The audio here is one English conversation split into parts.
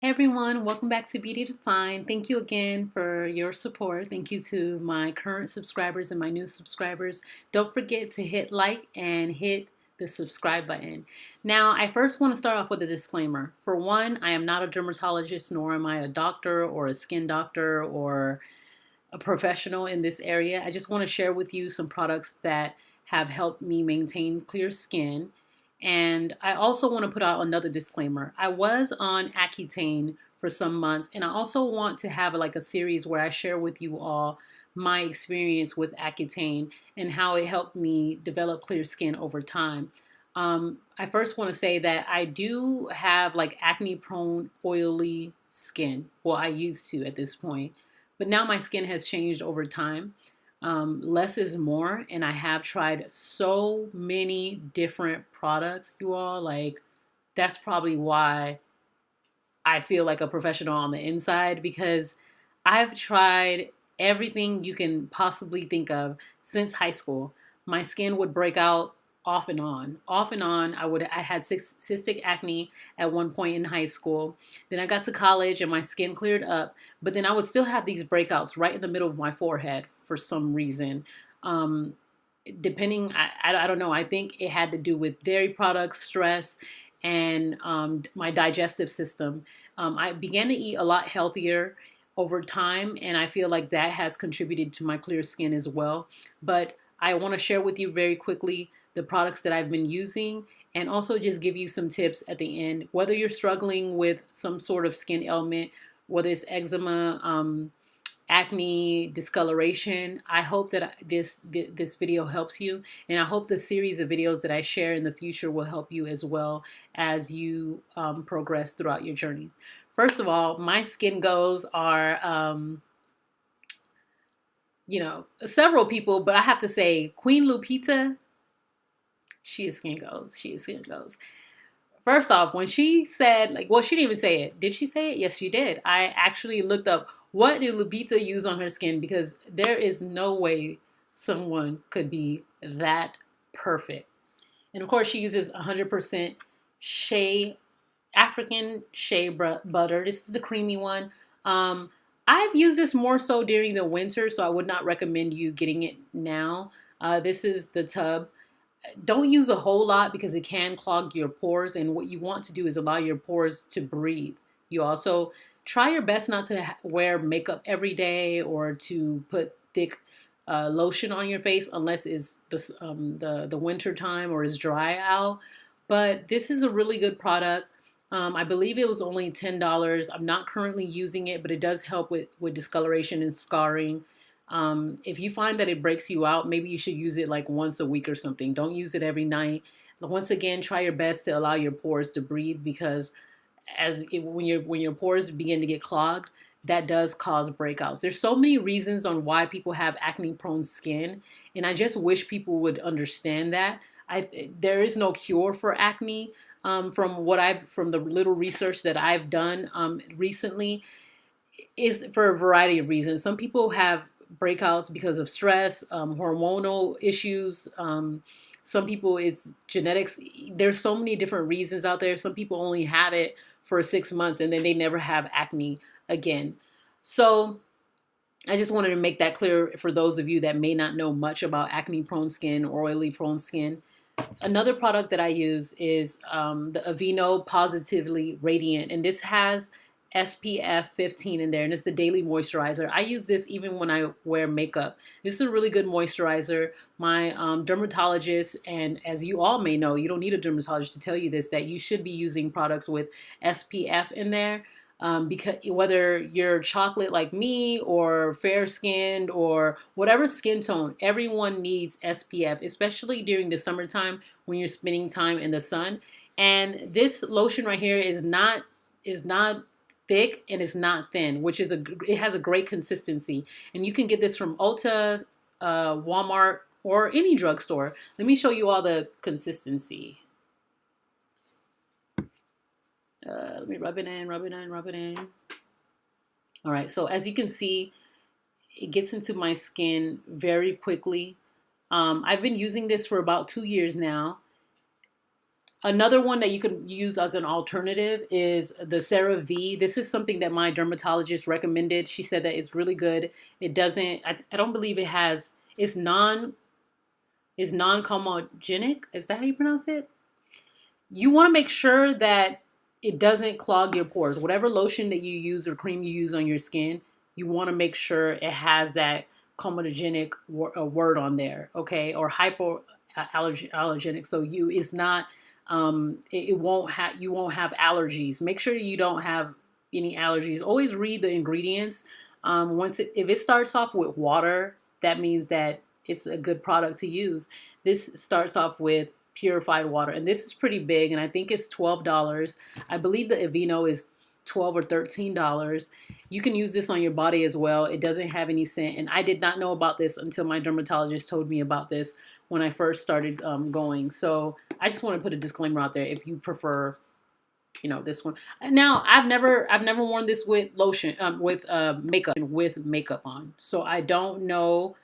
Hey everyone, welcome back to Beauty Defined. Thank you again for your support. Thank you to my current subscribers and my new subscribers. Don't forget to hit like and hit the subscribe button. Now, I first want to start off with a disclaimer. For one, I am not a dermatologist, nor am I a doctor or a skin doctor or a professional in this area. I just want to share with you some products that have helped me maintain clear skin. And I also want to put out another disclaimer. I was on Accutane for some months, and I also want to have like a series where I share with you all my experience with Accutane and how it helped me develop clear skin over time. I first want to say that I do have like acne prone oily skin. Well, I used to at this point. But now my skin has changed over time. Less is more, and I have tried so many different products, you all. Like, that's probably why I feel like a professional on the inside because I've tried everything you can possibly think of since high school. My skin would break out off and on. Off and on. I had cystic acne at one point in high school. Then I got to college and my skin cleared up, but then I would still have these breakouts right in the middle of my forehead for some reason. Um, Depending, I don't know. I think it had to do with dairy products, stress, and my digestive system. I began to eat a lot healthier over time, and I feel like that has contributed to my clear skin as well. But I want to share with you very quickly the products that I've been using and also just give you some tips at the end. Whether you're struggling with some sort of skin ailment, whether it's eczema, acne, discoloration. I hope that this video helps you, and I hope the series of videos that I share in the future will help you as well as you progress throughout your journey. First of all, my skin goals are, several people, but I have to say Queen Lupita, she is skin goals. She is skin goals. First off, when she said, like, well, she didn't even say it. Did she say it? Yes, she did. I actually looked up what did Lupita use on her skin because there is no way someone could be that perfect. And of course, she uses 100% shea, African shea butter. This is the creamy one. I've used this more so during the winter, so I would not recommend you getting it now. This is the tub. Don't use a whole lot because it can clog your pores, and what you want to do is allow your pores to breathe. You also try your best not to wear makeup every day or to put thick lotion on your face unless it's the winter time or it's dry out. But this is a really good product. I believe it was only $10. I'm not currently using it, but it does help with discoloration and scarring. If you find that it breaks you out, maybe you should use it like once a week or something. Don't use it every night. Once again, try your best to allow your pores to breathe because when your pores begin to get clogged, that does cause breakouts. There's so many reasons on why people have acne prone skin, and I just wish people would understand that. There is no cure for acne. From the little research that I've done recently, is for a variety of reasons. Some people have breakouts because of stress, hormonal issues. Some people it's genetics. There's so many different reasons out there. Some people only have it for 6 months and then they never have acne again. So I just wanted to make that clear for those of you that may not know much about acne prone skin or oily prone skin. Another product that I use is the Aveeno Positively Radiant, and this has SPF 15 in there, and it's the daily moisturizer. I use this even when I wear makeup. This is a really good moisturizer. My dermatologist, and as you all may know, you don't need a dermatologist to tell you this, that you should be using products with SPF in there. Because whether you're chocolate like me or fair skinned or whatever skin tone, everyone needs SPF, especially during the summertime when you're spending time in the sun. And this lotion right here is not thick and it's not thin, which is it has a great consistency. And you can get this from Ulta, Walmart, or any drugstore. Let me show you all the consistency. Let me rub it in, rub it in, rub it in. All right, so as you can see, it gets into my skin very quickly. I've been using this for about 2 years now. Another one that you can use as an alternative is the CeraVe. This is something that my dermatologist recommended. She said that it's really good. It doesn't. I don't believe it has. It's non-comedogenic. Is that how you pronounce it? You want to make sure that it doesn't clog your pores. Whatever lotion that you use or cream you use on your skin, you want to make sure it has that comedogenic word on there, okay, or hypoallergenic. So it's not, it won't have, you won't have allergies. Make sure you don't have any allergies. Always read the ingredients. If it starts off with water, that means that it's a good product to use. This starts off with purified water, and this is pretty big, and I think it's $12. I believe the Aveeno is $12 or $13. You can use this on your body as well. It doesn't have any scent, and I did not know about this until my dermatologist told me about this when I first started going. So I just want to put a disclaimer out there if you prefer, this one. Now I've never worn this with lotion, with makeup on, so I don't know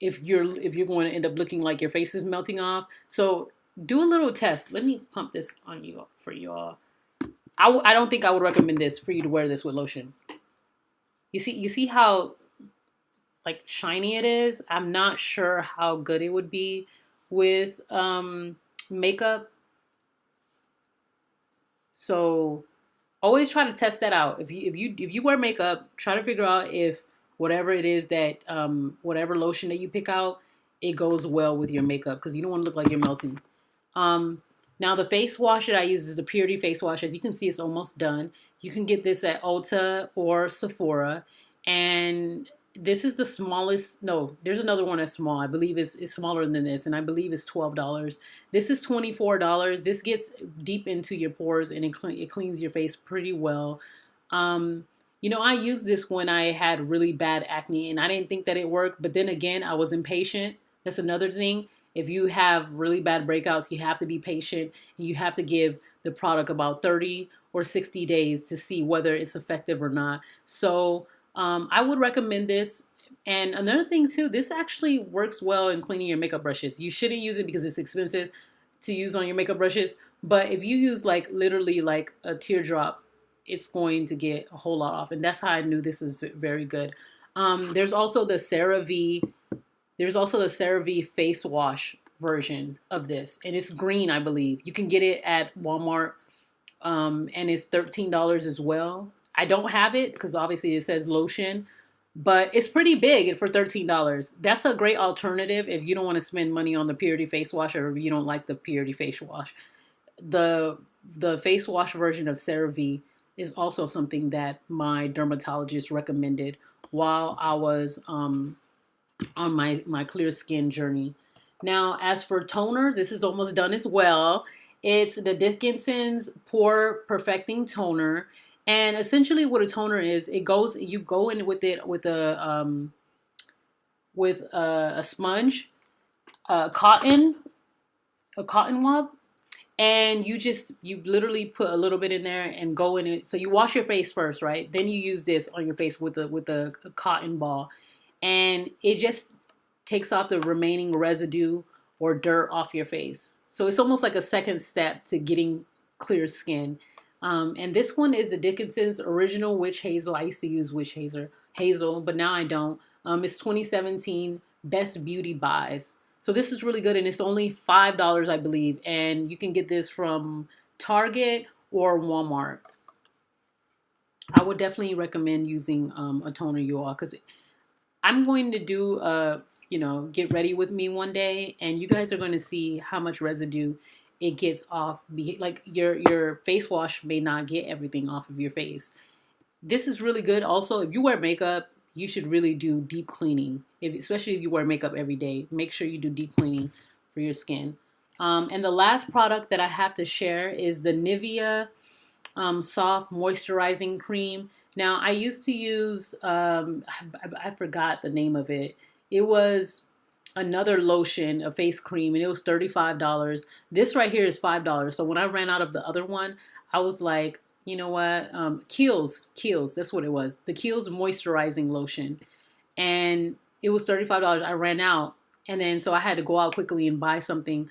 if you're going to end up looking like your face is melting off. So do a little test. Let me pump this on you for y'all. I don't think I would recommend this for you to wear this with lotion. You see how like shiny it is? I'm not sure how good it would be with makeup. So always try to test that out. If you wear makeup, try to figure out if whatever it is that whatever lotion that you pick out, it goes well with your makeup, because you don't want to look like you're melting. Now the face wash that I use is the Purity face wash. As you can see, it's almost done. You can get this at Ulta or Sephora, and this is the smallest. No, there's another one that's small. I believe it's smaller than this, and I believe it's $12. This is $24. This gets deep into your pores, and it cleans your face pretty well. I used this when I had really bad acne, and I didn't think that it worked, but then again, I was impatient. That's another thing. If you have really bad breakouts, you have to be patient, and you have to give the product about 30 or 60 days to see whether it's effective or not. So I would recommend this. And another thing too, this actually works well in cleaning your makeup brushes. You shouldn't use it because it's expensive to use on your makeup brushes. But if you use literally like a teardrop, it's going to get a whole lot off. And that's how I knew this is very good. There's also the CeraVe face wash version of this, and it's green, I believe. You can get it at Walmart, and it's $13 as well. I don't have it because obviously it says lotion, but it's pretty big for $13. That's a great alternative if you don't want to spend money on the Purity face wash, or if you don't like the Purity face wash. The face wash version of CeraVe is also something that my dermatologist recommended while I was on my clear skin journey. Now, as for toner, this is almost done as well. It's the Dickinson's Pore Perfecting Toner. And essentially what a toner is, you go in with it with a sponge, a cotton wad, and you literally put a little bit in there and go in it. So you wash your face first, right? Then you use this on your face with a cotton ball, and it just takes off the remaining residue or dirt off your face. So it's almost like a second step to getting clear skin. And this one is the Dickinson's Original Witch Hazel. I used to use Witch Hazel, but now I don't. It's 2017 Best Beauty Buys. So this is really good, and it's only $5, I believe. And you can get this from Target or Walmart. I would definitely recommend using a toner, you all, because I'm going to do get ready with me one day, and you guys are going to see how much residue it gets off. Like your face wash may not get everything off of your face. This is really good. Also, if you wear makeup, you should really do deep cleaning. Especially if you wear makeup every day, make sure you do deep cleaning for your skin. And the last product that I have to share is the Nivea Soft Moisturizing Cream. Now, I used to use, I forgot the name of it. It was another lotion, a face cream, and it was $35. This right here is $5. So when I ran out of the other one, I was like, you know what? Kiehl's, that's what it was. The Kiehl's moisturizing lotion. And it was $35. I ran out. And then so I had to go out quickly and buy something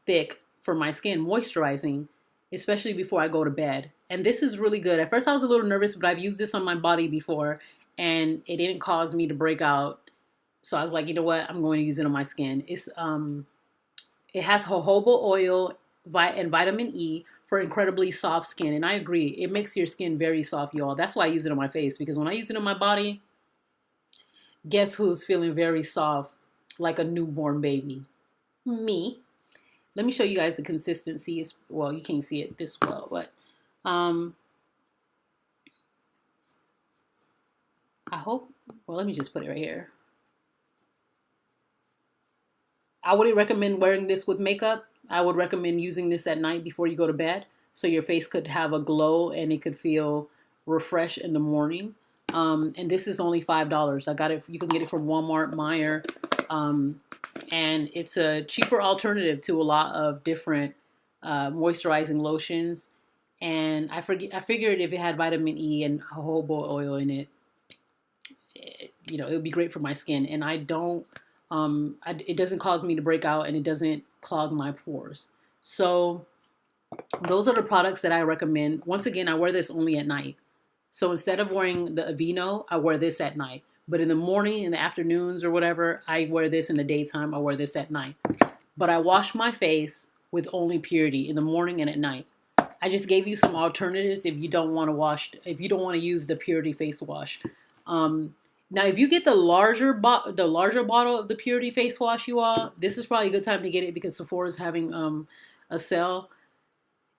thick for my skin, moisturizing, especially before I go to bed. And this is really good. At first I was a little nervous, but I've used this on my body before and it didn't cause me to break out. So I was like, you know what? I'm going to use it on my skin. It has jojoba oil and vitamin E for incredibly soft skin. And I agree. It makes your skin very soft, y'all. That's why I use it on my face, because when I use it on my body, guess who's feeling very soft like a newborn baby? Me. Let me show you guys the consistency. Well, you can't see it this well, but I hope, well, let me just put it right here. I wouldn't recommend wearing this with makeup. I would recommend using this at night before you go to bed, so your face could have a glow and it could feel refreshed in the morning. And this is only $5. I got it. You can get it from Walmart, Meijer, and it's a cheaper alternative to a lot of different moisturizing lotions. And I figured if it had vitamin E and jojoba oil in it, it would be great for my skin. And it doesn't cause me to break out and it doesn't clog my pores. So those are the products that I recommend. Once again, I wear this only at night. So instead of wearing the Aveeno, I wear this at night. But in the morning, in the afternoons or whatever, I wear this in the daytime. I wear this at night. But I wash my face with only Purity in the morning and at night. I just gave you some alternatives if you don't want to use the Purity face wash. Now, if you get the larger bottle of the Purity face wash, you all, this is probably a good time to get it because Sephora is having a sale.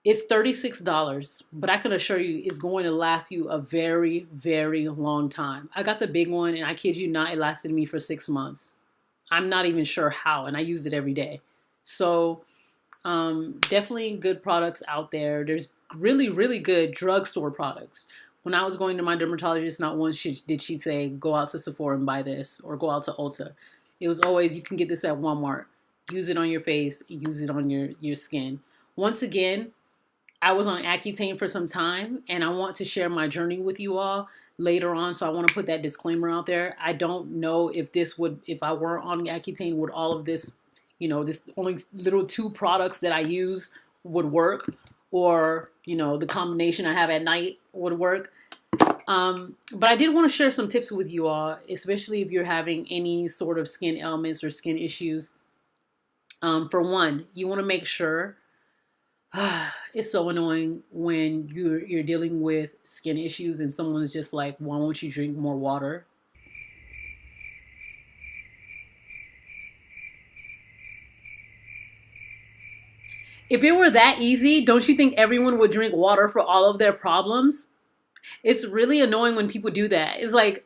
It's $36, but I can assure you it's going to last you a very, very long time. I got the big one, and I kid you not, it lasted me for 6 months. I'm not even sure how, and I use it every day. So definitely good products out there. There's really, really good drugstore products. When I was going to my dermatologist, not once did she say, go out to Sephora and buy this, or go out to Ulta. It was always, you can get this at Walmart. Use it on your face, use it on your skin. Once again, I was on Accutane for some time, and I want to share my journey with you all later on, so I want to put that disclaimer out there. I don't know if I were on Accutane, would all of this, this only little 2 products that I use would work, or, the combination I have at night would work. But I did want to share some tips with you all, especially if you're having any sort of skin ailments or skin issues. For one, you want to make sure, it's so annoying when you're dealing with skin issues and someone's just like, why won't you drink more water? If it were that easy, don't you think everyone would drink water for all of their problems? It's really annoying when people do that. It's like,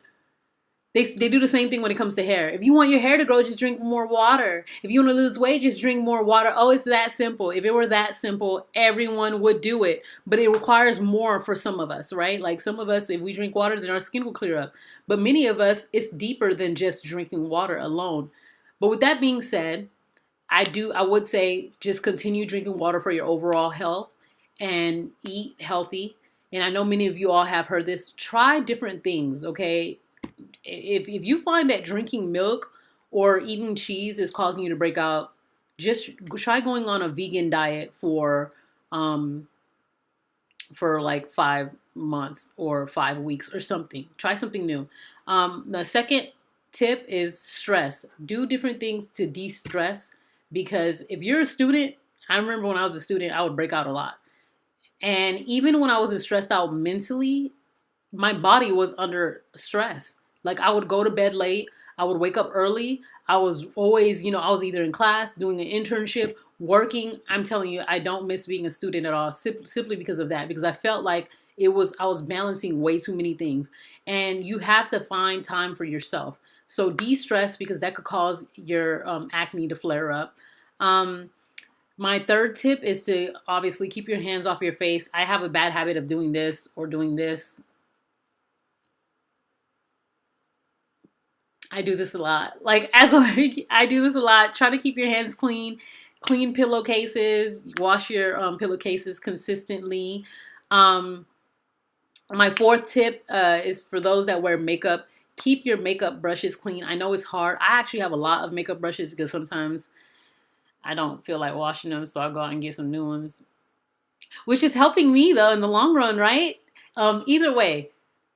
they do the same thing when it comes to hair. If you want your hair to grow, just drink more water. If you want to lose weight, just drink more water. Oh, it's that simple. If it were that simple, everyone would do it. But it requires more for some of us, right? Like some of us, if we drink water, then our skin will clear up. But many of us, it's deeper than just drinking water alone. But with that being said, I would say just continue drinking water for your overall health and eat healthy. And I know many of you all have heard this. Try different things, okay? If you find that drinking milk or eating cheese is causing you to break out, just try going on a vegan diet for like 5 months or 5 weeks or something. Try something new. The second tip is stress. Do different things to de-stress, because if you're a student, I remember when I was a student, I would break out a lot. And even when I wasn't stressed out mentally, my body was under stress. Like I would go to bed late. I would wake up early. I was always, I was either in class, doing an internship, working. I'm telling you, I don't miss being a student at all, simply because of that, because I felt like I was balancing way too many things. And you have to find time for yourself. So de-stress, because that could cause your acne to flare up. My third tip is to obviously keep your hands off your face. I have a bad habit of doing this or doing this. I do this a lot. I do this a lot. Try to keep your hands clean. Clean pillowcases. Wash your pillowcases consistently. My fourth tip is for those that wear makeup. Keep your makeup brushes clean. I know it's hard. I actually have a lot of makeup brushes because sometimes I don't feel like washing them, so I go out and get some new ones, which is helping me though in the long run, right? Either way,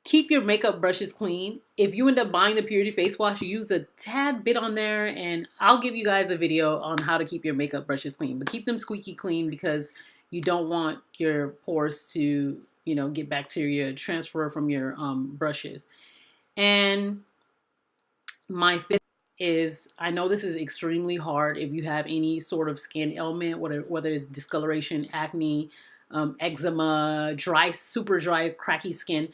keep your makeup brushes clean. If you end up buying the Purity face wash, use a tad bit on there, and I'll give you guys a video on how to keep your makeup brushes clean. But keep them squeaky clean because you don't want your pores to, get bacteria transfer from your brushes. And my fifth is, I know this is extremely hard if you have any sort of skin ailment, whether it's discoloration, acne, eczema, dry, super dry, cracky skin,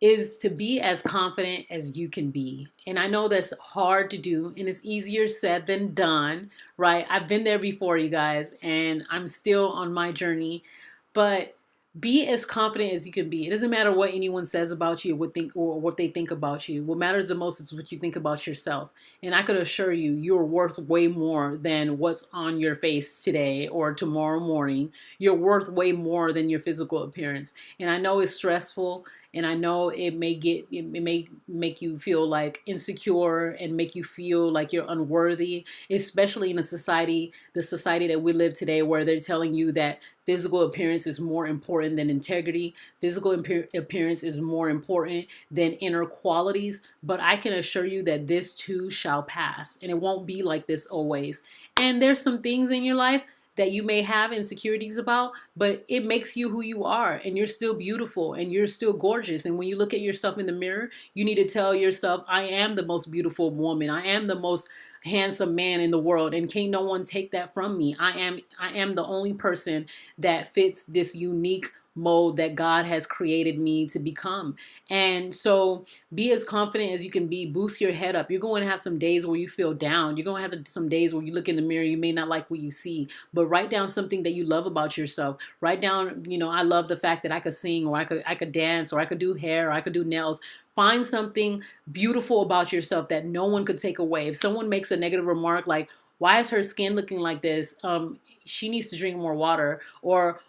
is to be as confident as you can be. And I know that's hard to do, and it's easier said than done, right? I've been there before, you guys, and I'm still on my journey. But be as confident as you can be. It doesn't matter what anyone says about you, or what they think about you. What matters the most is what you think about yourself. And I could assure you, you're worth way more than what's on your face today or tomorrow morning. You're worth way more than your physical appearance. And I know it's stressful, and I know it may make you feel like insecure and make you feel like you're unworthy, especially in the society that we live today, where they're telling you that physical appearance is more important than integrity. Physical appearance is more important than inner qualities. But I can assure you that this too shall pass, and it won't be like this always. And there's some things in your life that you may have insecurities about, but it makes you who you are, and you're still beautiful and you're still gorgeous. And when you look at yourself in the mirror, you need to tell yourself, I am the most beautiful woman. I am the most handsome man in the world, and can't no one take that from me. I am the only person that fits this unique mold that God has created me to become. And so be as confident as you can be. Boost your head up. You're going to have some days where you feel down. You're going to have some days where you look in the mirror, you may not like what you see, but write down something that you love about yourself. Write down, I love the fact that I could sing, or I could dance, or I could do hair, or I could do nails. Find something beautiful about yourself that no one could take away. If someone makes a negative remark like, why is her skin looking like this? She needs to drink more water. Or,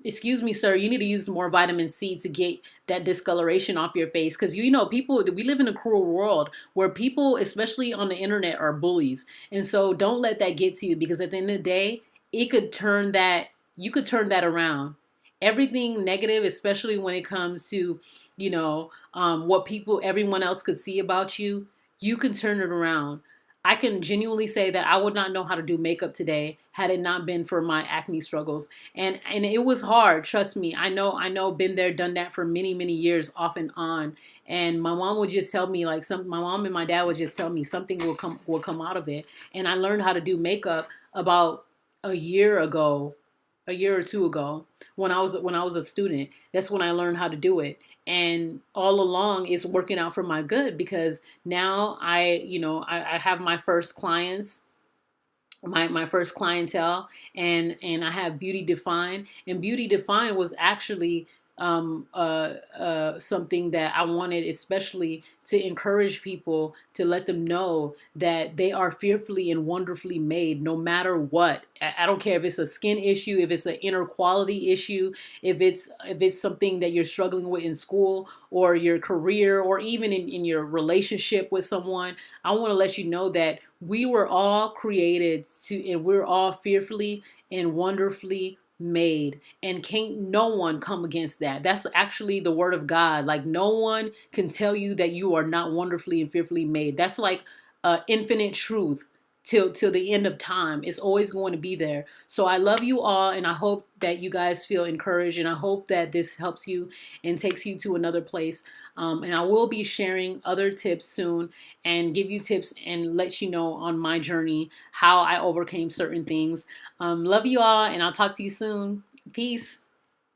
excuse me, sir, you need to use more vitamin C to get that discoloration off your face. Because, people, we live in a cruel world where people, especially on the internet, are bullies. And so don't let that get to you, because at the end of the day, you could turn that around. Everything negative, especially when it comes to, what everyone else could see about you, you can turn it around. I can genuinely say that I would not know how to do makeup today had it not been for my acne struggles. And it was hard, trust me. I know, been there, done that for many, many years off and on. And my mom would just tell me, my mom and my dad would just tell me something will come out of it. And I learned how to do makeup about a year or two ago, when I was a student. That's when I learned how to do it. And all along it's working out for my good, because now I have my first clients, my first clientele, and I have Beauty Defined. And Beauty Defined was actually something that I wanted especially to encourage people, to let them know that they are fearfully and wonderfully made, no matter what. I don't care if it's a skin issue, if it's an inner quality issue, if it's something that you're struggling with in school or your career, or even in your relationship with someone. I want to let you know that we were all created and we're all fearfully and wonderfully made, and can't no one come against that. That's actually the word of God. Like, no one can tell you that you are not wonderfully and fearfully made. That's like infinite truth till the end of time. It's always going to be there. So I love you all, and I hope that you guys feel encouraged, and I hope that this helps you and takes you to another place. And I will be sharing other tips soon, and give you tips and let you know on my journey how I overcame certain things. Love you all, and I'll talk to you soon. Peace.